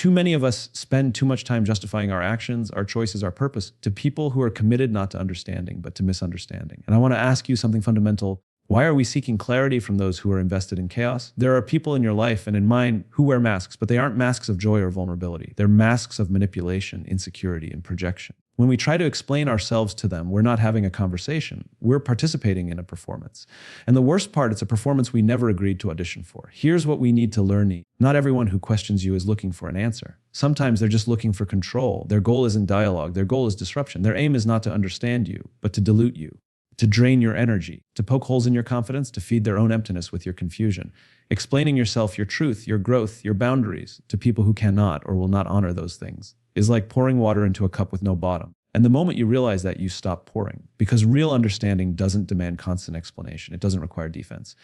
Too many of us spend too much time justifying our actions, our choices, our purpose to people who are committed not to understanding, but to misunderstanding. And I want to ask you something fundamental. Why are we seeking clarity from those who are invested in chaos? There are people in your life and in mine who wear masks, but they aren't masks of joy or vulnerability. They're masks of manipulation, insecurity, and projection. When we try to explain ourselves to them, we're not having a conversation. We're participating in a performance. And the worst part, it's a performance we never agreed to audition for. Here's what we need to learn. Not everyone who questions you is looking for an answer. Sometimes they're just looking for control. Their goal isn't dialogue. Their goal is disruption. Their aim is not to understand you, but to dilute you, to drain your energy, to poke holes in your confidence, to feed their own emptiness with your confusion. Explaining yourself, your truth, your growth, your boundaries to people who cannot or will not honor those things is like pouring water into a cup with no bottom. And the moment you realize that, you stop pouring, because real understanding doesn't demand constant explanation. It doesn't require defense.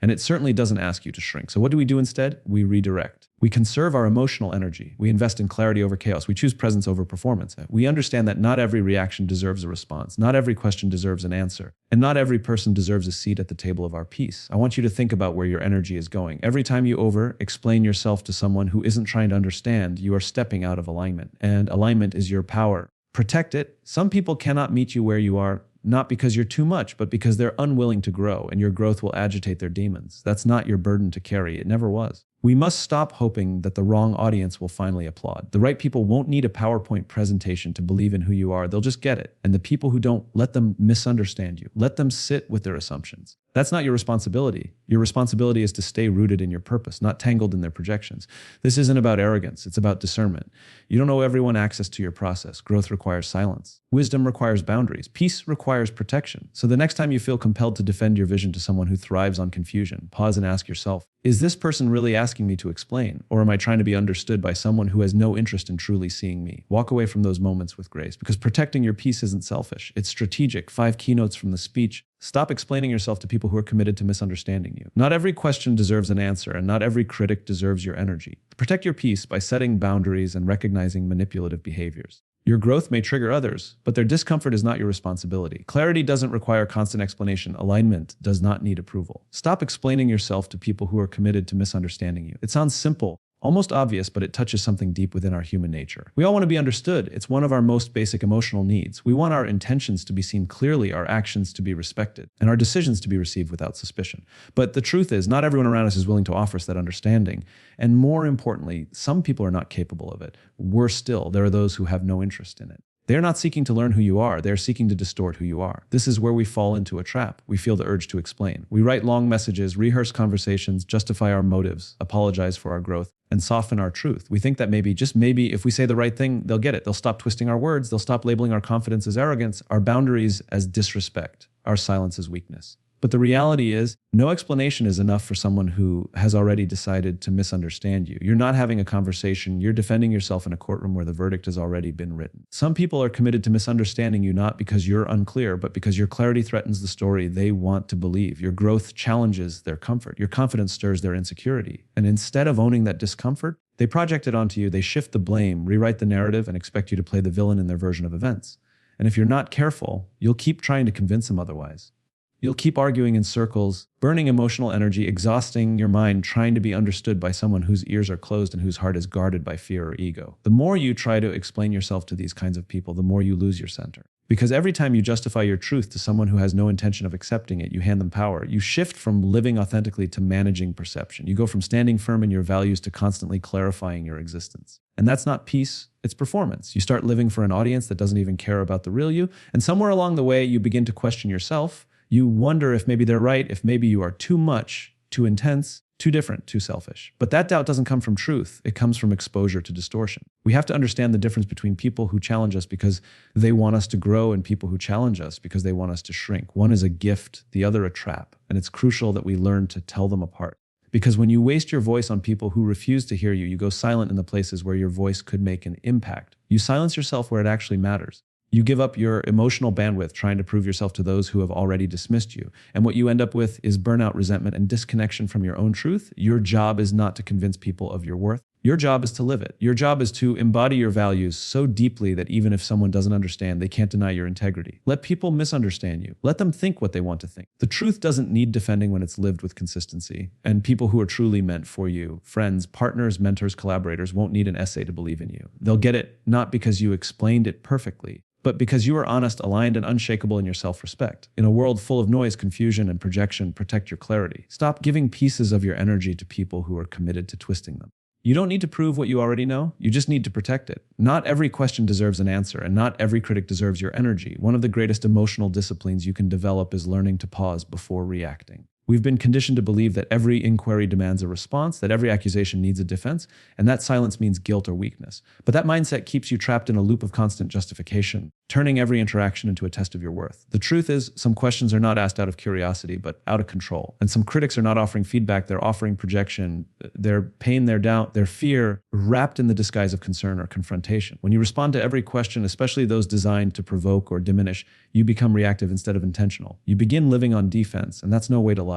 And it certainly doesn't ask you to shrink. So what do we do instead? We redirect. We conserve our emotional energy. We invest in clarity over chaos. We choose presence over performance. We understand that not every reaction deserves a response. Not every question deserves an answer. And not every person deserves a seat at the table of our peace. I want you to think about where your energy is going. Every time you over-explain yourself to someone who isn't trying to understand, you are stepping out of alignment. And alignment is your power. Protect it. Some people cannot meet you where you are, not because you're too much, but because they're unwilling to grow, and your growth will agitate their demons. That's not your burden to carry. It never was. We must stop hoping that the wrong audience will finally applaud. The right people won't need a PowerPoint presentation to believe in who you are. They'll just get it. And the people who don't, let them misunderstand you. Let them sit with their assumptions. That's not your responsibility. Your responsibility is to stay rooted in your purpose, not tangled in their projections. This isn't about arrogance. It's about discernment. You don't owe everyone access to your process. Growth requires silence. Wisdom requires boundaries. Peace requires protection. So the next time you feel compelled to defend your vision to someone who thrives on confusion, pause and ask yourself, is this person really asking me to explain? Or am I trying to be understood by someone who has no interest in truly seeing me? Walk away from those moments with grace, because protecting your peace isn't selfish. It's strategic. 5 keynotes from the speech. Stop explaining yourself to people who are committed to misunderstanding you. Not every question deserves an answer, and not every critic deserves your energy. Protect your peace by setting boundaries and recognizing manipulative behaviors. Your growth may trigger others, but their discomfort is not your responsibility. Clarity doesn't require constant explanation. Alignment does not need approval. Stop explaining yourself to people who are committed to misunderstanding you. It sounds simple, almost obvious, but it touches something deep within our human nature. We all want to be understood. It's one of our most basic emotional needs. We want our intentions to be seen clearly, our actions to be respected, and our decisions to be received without suspicion. But the truth is, not everyone around us is willing to offer us that understanding. And more importantly, some people are not capable of it. Worse still, there are those who have no interest in it. They're not seeking to learn who you are. They're seeking to distort who you are. This is where we fall into a trap. We feel the urge to explain. We write long messages, rehearse conversations, justify our motives, apologize for our growth, and soften our truth. We think that maybe, just maybe, if we say the right thing, they'll get it. They'll stop twisting our words. They'll stop labeling our confidence as arrogance, our boundaries as disrespect, our silence as weakness. But the reality is, no explanation is enough for someone who has already decided to misunderstand you. You're not having a conversation. You're defending yourself in a courtroom where the verdict has already been written. Some people are committed to misunderstanding you not because you're unclear, but because your clarity threatens the story they want to believe. Your growth challenges their comfort. Your confidence stirs their insecurity. And instead of owning that discomfort, they project it onto you. They shift the blame, rewrite the narrative, and expect you to play the villain in their version of events. And if you're not careful, you'll keep trying to convince them otherwise. You'll keep arguing in circles, burning emotional energy, exhausting your mind, trying to be understood by someone whose ears are closed and whose heart is guarded by fear or ego. The more you try to explain yourself to these kinds of people, the more you lose your center. Because every time you justify your truth to someone who has no intention of accepting it, you hand them power. You shift from living authentically to managing perception. You go from standing firm in your values to constantly clarifying your existence. And that's not peace, it's performance. You start living for an audience that doesn't even care about the real you. And somewhere along the way, you begin to question yourself. You wonder if maybe they're right, if maybe you are too much, too intense, too different, too selfish. But that doubt doesn't come from truth. It comes from exposure to distortion. We have to understand the difference between people who challenge us because they want us to grow and people who challenge us because they want us to shrink. One is a gift, the other a trap. And it's crucial that we learn to tell them apart. Because when you waste your voice on people who refuse to hear you, you go silent in the places where your voice could make an impact. You silence yourself where it actually matters. You give up your emotional bandwidth trying to prove yourself to those who have already dismissed you. And what you end up with is burnout, resentment, and disconnection from your own truth. Your job is not to convince people of your worth. Your job is to live it. Your job is to embody your values so deeply that even if someone doesn't understand, they can't deny your integrity. Let people misunderstand you. Let them think what they want to think. The truth doesn't need defending when it's lived with consistency. And people who are truly meant for you, friends, partners, mentors, collaborators, won't need an essay to believe in you. They'll get it not because you explained it perfectly, but because you are honest, aligned, and unshakable in your self-respect. In a world full of noise, confusion, and projection, protect your clarity. Stop giving pieces of your energy to people who are committed to twisting them. You don't need to prove what you already know. You just need to protect it. Not every question deserves an answer, and not every critic deserves your energy. One of the greatest emotional disciplines you can develop is learning to pause before reacting. We've been conditioned to believe that every inquiry demands a response, that every accusation needs a defense, and that silence means guilt or weakness. But that mindset keeps you trapped in a loop of constant justification, turning every interaction into a test of your worth. The truth is, some questions are not asked out of curiosity, but out of control. And some critics are not offering feedback, they're offering projection, their pain, their doubt, their fear, wrapped in the disguise of concern or confrontation. When you respond to every question, especially those designed to provoke or diminish, you become reactive instead of intentional. You begin living on defense, and that's no way to live.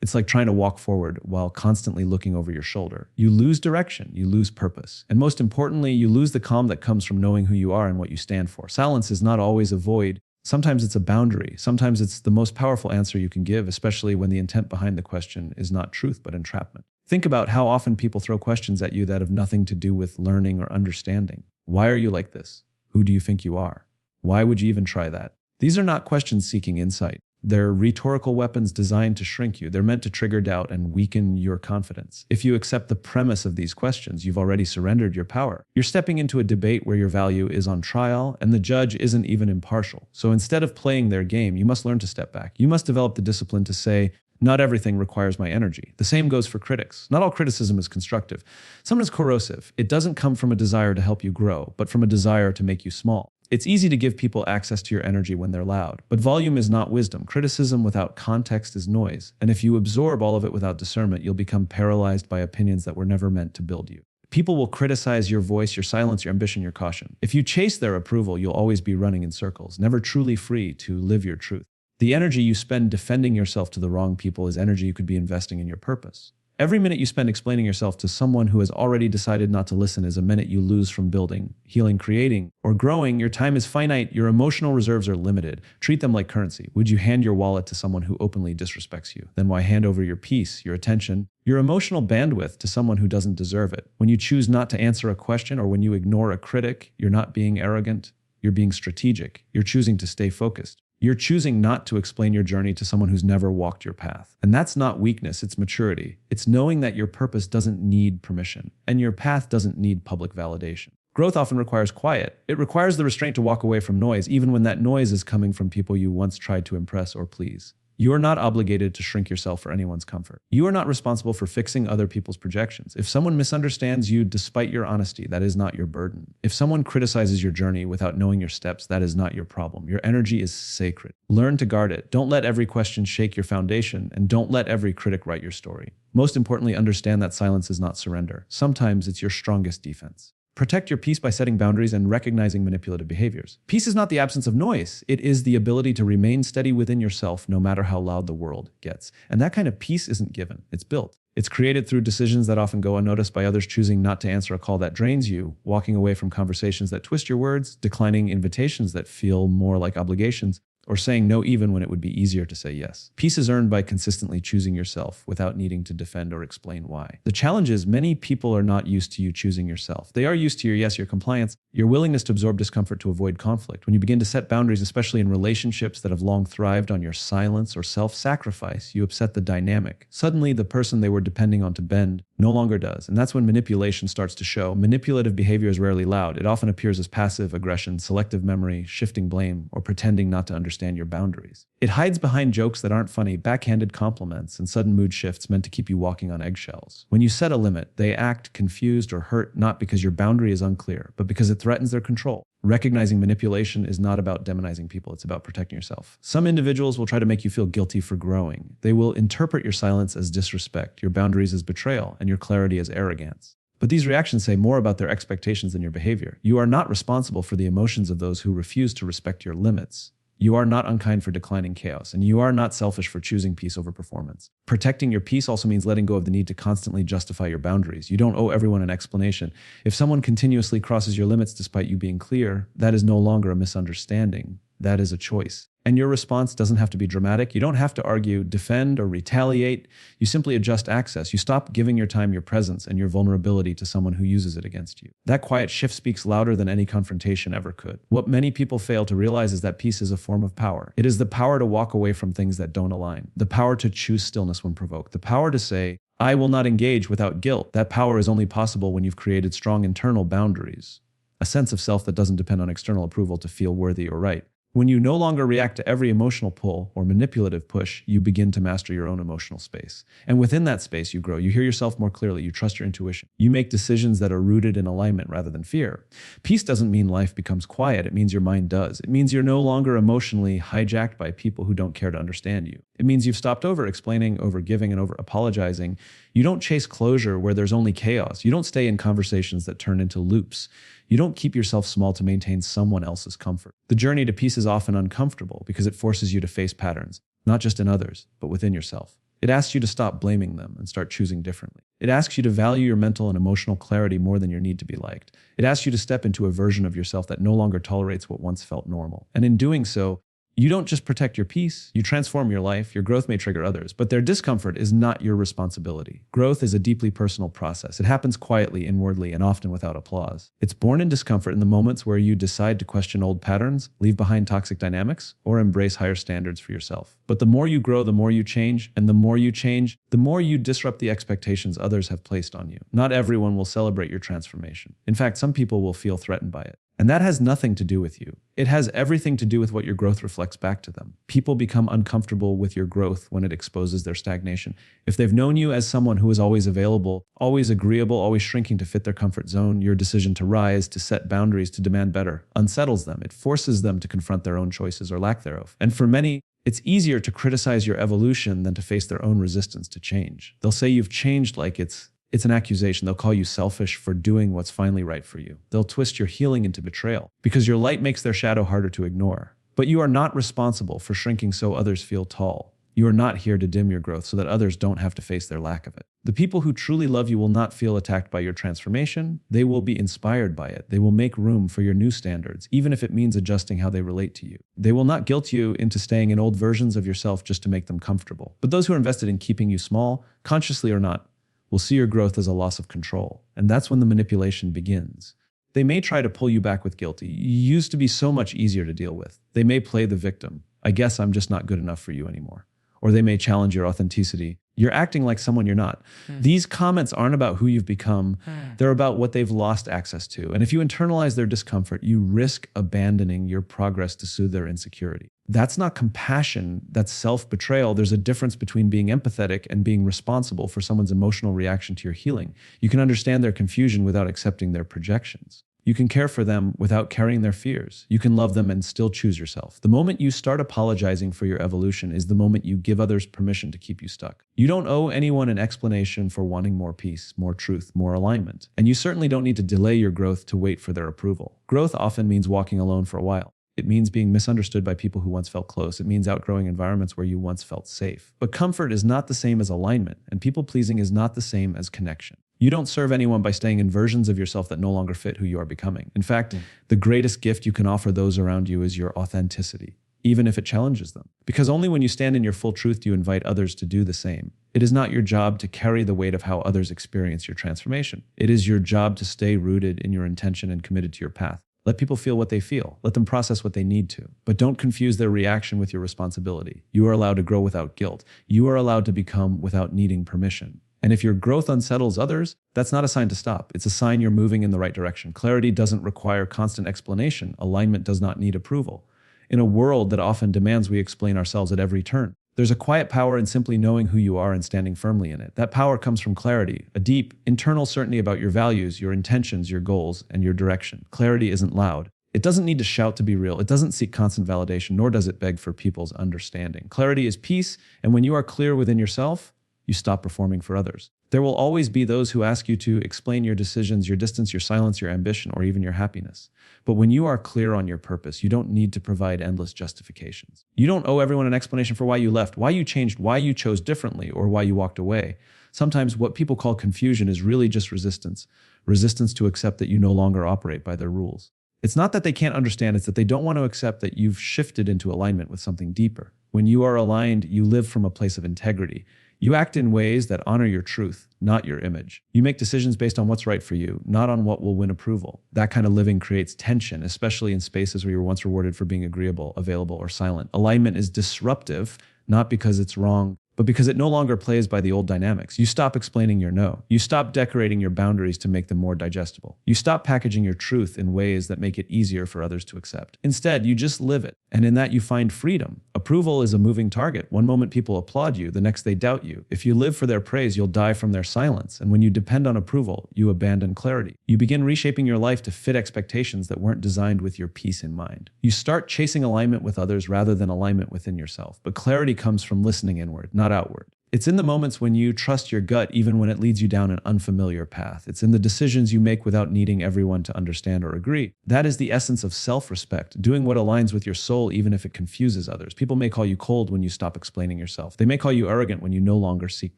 It's like trying to walk forward while constantly looking over your shoulder. You lose direction, you lose purpose. And most importantly, you lose the calm that comes from knowing who you are and what you stand for. Silence is not always a void. Sometimes it's a boundary. Sometimes it's the most powerful answer you can give, especially when the intent behind the question is not truth, but entrapment. Think about how often people throw questions at you that have nothing to do with learning or understanding. Why are you like this? Who do you think you are? Why would you even try that? These are not questions seeking insight. They're rhetorical weapons designed to shrink you. They're meant to trigger doubt and weaken your confidence. If you accept the premise of these questions, you've already surrendered your power. You're stepping into a debate where your value is on trial and the judge isn't even impartial. So instead of playing their game, you must learn to step back. You must develop the discipline to say, not everything requires my energy. The same goes for critics. Not all criticism is constructive. Some is corrosive. It doesn't come from a desire to help you grow, but from a desire to make you small. It's easy to give people access to your energy when they're loud, but volume is not wisdom. Criticism without context is noise. And if you absorb all of it without discernment, you'll become paralyzed by opinions that were never meant to build you. People will criticize your voice, your silence, your ambition, your caution. If you chase their approval, you'll always be running in circles, never truly free to live your truth. The energy you spend defending yourself to the wrong people is energy you could be investing in your purpose. Every minute you spend explaining yourself to someone who has already decided not to listen is a minute you lose from building, healing, creating, or growing. Your time is finite. Your emotional reserves are limited. Treat them like currency. Would you hand your wallet to someone who openly disrespects you? Then why hand over your peace, your attention, your emotional bandwidth to someone who doesn't deserve it? When you choose not to answer a question or when you ignore a critic, you're not being arrogant. You're being strategic. You're choosing to stay focused. You're choosing not to explain your journey to someone who's never walked your path. And that's not weakness, it's maturity. It's knowing that your purpose doesn't need permission, and your path doesn't need public validation. Growth often requires quiet. It requires the restraint to walk away from noise, even when that noise is coming from people you once tried to impress or please. You are not obligated to shrink yourself for anyone's comfort. You are not responsible for fixing other people's projections. If someone misunderstands you despite your honesty, that is not your burden. If someone criticizes your journey without knowing your steps, that is not your problem. Your energy is sacred. Learn to guard it. Don't let every question shake your foundation, and don't let every critic write your story. Most importantly, understand that silence is not surrender. Sometimes it's your strongest defense. Protect your peace by setting boundaries and recognizing manipulative behaviors. Peace is not the absence of noise. It is the ability to remain steady within yourself no matter how loud the world gets. And that kind of peace isn't given, it's built. It's created through decisions that often go unnoticed by others, choosing not to answer a call that drains you, walking away from conversations that twist your words, declining invitations that feel more like obligations, or saying no even when it would be easier to say yes. Peace is earned by consistently choosing yourself without needing to defend or explain why. The challenge is many people are not used to you choosing yourself. They are used to your yes, your compliance, your willingness to absorb discomfort to avoid conflict. When you begin to set boundaries, especially in relationships that have long thrived on your silence or self-sacrifice, you upset the dynamic. Suddenly, the person they were depending on to bend no longer does. And that's when manipulation starts to show. Manipulative behavior is rarely loud. It often appears as passive aggression, selective memory, shifting blame, or pretending not to understand your boundaries. It hides behind jokes that aren't funny, backhanded compliments, and sudden mood shifts meant to keep you walking on eggshells. When you set a limit, they act confused or hurt not because your boundary is unclear, but because it threatens their control. Recognizing manipulation is not about demonizing people, it's about protecting yourself. Some individuals will try to make you feel guilty for growing. They will interpret your silence as disrespect, your boundaries as betrayal, and your clarity as arrogance. But these reactions say more about their expectations than your behavior. You are not responsible for the emotions of those who refuse to respect your limits. You are not unkind for declining chaos, and you are not selfish for choosing peace over performance. Protecting your peace also means letting go of the need to constantly justify your boundaries. You don't owe everyone an explanation. If someone continuously crosses your limits despite you being clear, that is no longer a misunderstanding. That is a choice. And your response doesn't have to be dramatic. You don't have to argue, defend, or retaliate. You simply adjust access. You stop giving your time, your presence, and your vulnerability to someone who uses it against you. That quiet shift speaks louder than any confrontation ever could. What many people fail to realize is that peace is a form of power. It is the power to walk away from things that don't align, the power to choose stillness when provoked, the power to say, I will not engage without guilt. That power is only possible when you've created strong internal boundaries, a sense of self that doesn't depend on external approval to feel worthy or right. When you no longer react to every emotional pull or manipulative push, you begin to master your own emotional space. And within that space, you grow. You hear yourself more clearly. You trust your intuition. You make decisions that are rooted in alignment rather than fear. Peace doesn't mean life becomes quiet. It means your mind does. It means you're no longer emotionally hijacked by people who don't care to understand you. It means you've stopped over-explaining, over-giving, and over-apologizing. You don't chase closure where there's only chaos. You don't stay in conversations that turn into loops. You don't keep yourself small to maintain someone else's comfort. The journey to peace is often uncomfortable because it forces you to face patterns, not just in others, but within yourself. It asks you to stop blaming them and start choosing differently. It asks you to value your mental and emotional clarity more than your need to be liked. It asks you to step into a version of yourself that no longer tolerates what once felt normal. And in doing so, you don't just protect your peace, you transform your life. Your growth may trigger others, but their discomfort is not your responsibility. Growth is a deeply personal process. It happens quietly, inwardly, and often without applause. It's born in discomfort in the moments where you decide to question old patterns, leave behind toxic dynamics, or embrace higher standards for yourself. But the more you grow, the more you change, and the more you change, the more you disrupt the expectations others have placed on you. Not everyone will celebrate your transformation. In fact, some people will feel threatened by it. And that has nothing to do with you. It has everything to do with what your growth reflects back to them. People become uncomfortable with your growth when it exposes their stagnation. If they've known you as someone who is always available, always agreeable, always shrinking to fit their comfort zone, your decision to rise, to set boundaries, to demand better, unsettles them. It forces them to confront their own choices or lack thereof. And for many, it's easier to criticize your evolution than to face their own resistance to change. They'll say you've changed like it's an accusation. They'll call you selfish for doing what's finally right for you. They'll twist your healing into betrayal because your light makes their shadow harder to ignore. But you are not responsible for shrinking so others feel tall. You are not here to dim your growth so that others don't have to face their lack of it. The people who truly love you will not feel attacked by your transformation. They will be inspired by it. They will make room for your new standards, even if it means adjusting how they relate to you. They will not guilt you into staying in old versions of yourself just to make them comfortable. But those who are invested in keeping you small, consciously or not, will see your growth as a loss of control. And that's when the manipulation begins. They may try to pull you back with guilt. You used to be so much easier to deal with. They may play the victim. I guess I'm just not good enough for you anymore. Or they may challenge your authenticity. You're acting like someone you're not. These comments aren't about who you've become. They're about what they've lost access to. And if you internalize their discomfort, you risk abandoning your progress to soothe their insecurity. That's not compassion, that's self-betrayal. There's a difference between being empathetic and being responsible for someone's emotional reaction to your healing. You can understand their confusion without accepting their projections. You can care for them without carrying their fears. You can love them and still choose yourself. The moment you start apologizing for your evolution is the moment you give others permission to keep you stuck. You don't owe anyone an explanation for wanting more peace, more truth, more alignment. And you certainly don't need to delay your growth to wait for their approval. Growth often means walking alone for a while. It means being misunderstood by people who once felt close. It means outgrowing environments where you once felt safe. But comfort is not the same as alignment, and people-pleasing is not the same as connection. You don't serve anyone by staying in versions of yourself that no longer fit who you are becoming. In fact, the greatest gift you can offer those around you is your authenticity, even if it challenges them. Because only when you stand in your full truth do you invite others to do the same. It is not your job to carry the weight of how others experience your transformation. It is your job to stay rooted in your intention and committed to your path. Let people feel what they feel. Let them process what they need to. But don't confuse their reaction with your responsibility. You are allowed to grow without guilt. You are allowed to become without needing permission. And if your growth unsettles others, that's not a sign to stop. It's a sign you're moving in the right direction. Clarity doesn't require constant explanation. Alignment does not need approval. In a world that often demands we explain ourselves at every turn, there's a quiet power in simply knowing who you are and standing firmly in it. That power comes from clarity, a deep, internal certainty about your values, your intentions, your goals, and your direction. Clarity isn't loud. It doesn't need to shout to be real. It doesn't seek constant validation, nor does it beg for people's understanding. Clarity is peace, and when you are clear within yourself, you stop performing for others. There will always be those who ask you to explain your decisions, your distance, your silence, your ambition, or even your happiness. But when you are clear on your purpose, you don't need to provide endless justifications. You don't owe everyone an explanation for why you left, why you changed, why you chose differently, or why you walked away. Sometimes what people call confusion is really just resistance. Resistance to accept that you no longer operate by their rules. It's not that they can't understand, it's that they don't want to accept that you've shifted into alignment with something deeper. When you are aligned, you live from a place of integrity. You act in ways that honor your truth, not your image. You make decisions based on what's right for you, not on what will win approval. That kind of living creates tension, especially in spaces where you were once rewarded for being agreeable, available, or silent. Alignment is disruptive, not because it's wrong, but because it no longer plays by the old dynamics. You stop explaining your no. You stop decorating your boundaries to make them more digestible. You stop packaging your truth in ways that make it easier for others to accept. Instead, you just live it. And in that, you find freedom. Approval is a moving target. One moment people applaud you, the next they doubt you. If you live for their praise, you'll die from their silence. And when you depend on approval, you abandon clarity. You begin reshaping your life to fit expectations that weren't designed with your peace in mind. You start chasing alignment with others rather than alignment within yourself. But clarity comes from listening inward, not outward. It's in the moments when you trust your gut, even when it leads you down an unfamiliar path. It's in the decisions you make without needing everyone to understand or agree. That is the essence of self-respect, doing what aligns with your soul, even if it confuses others. People may call you cold when you stop explaining yourself. They may call you arrogant when you no longer seek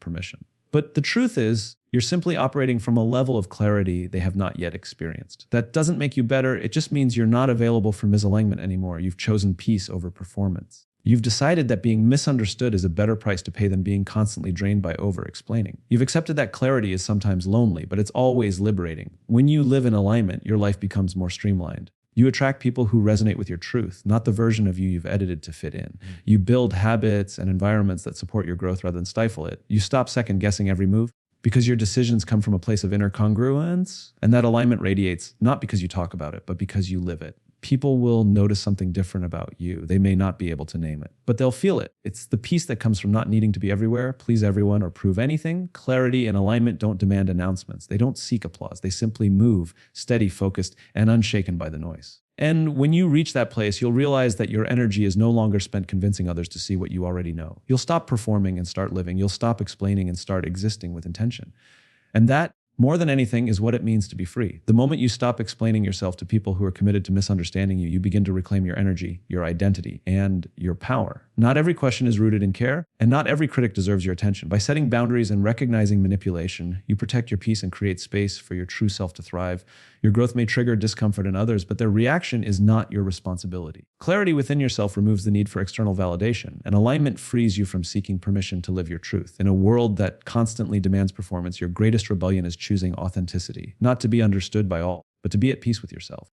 permission. But the truth is, you're simply operating from a level of clarity they have not yet experienced. That doesn't make you better. It just means you're not available for misalignment anymore. You've chosen peace over performance. You've decided that being misunderstood is a better price to pay than being constantly drained by over-explaining. You've accepted that clarity is sometimes lonely, but it's always liberating. When you live in alignment, your life becomes more streamlined. You attract people who resonate with your truth, not the version of you you've edited to fit in. You build habits and environments that support your growth rather than stifle it. You stop second-guessing every move because your decisions come from a place of inner congruence, and that alignment radiates not because you talk about it, but because you live it. People will notice something different about you. They may not be able to name it, but they'll feel it. It's the peace that comes from not needing to be everywhere, please everyone, or prove anything. Clarity and alignment don't demand announcements. They don't seek applause. They simply move, steady, focused, and unshaken by the noise. And when you reach that place, you'll realize that your energy is no longer spent convincing others to see what you already know. You'll stop performing and start living. You'll stop explaining and start existing with intention. And that, more than anything, is what it means to be free. The moment you stop explaining yourself to people who are committed to misunderstanding you, you begin to reclaim your energy, your identity, and your power. Not every question is rooted in care, and not every critic deserves your attention. By setting boundaries and recognizing manipulation, you protect your peace and create space for your true self to thrive. Your growth may trigger discomfort in others, but their reaction is not your responsibility. Clarity within yourself removes the need for external validation, and alignment frees you from seeking permission to live your truth. In a world that constantly demands performance, your greatest rebellion is choosing authenticity, not to be understood by all, but to be at peace with yourself.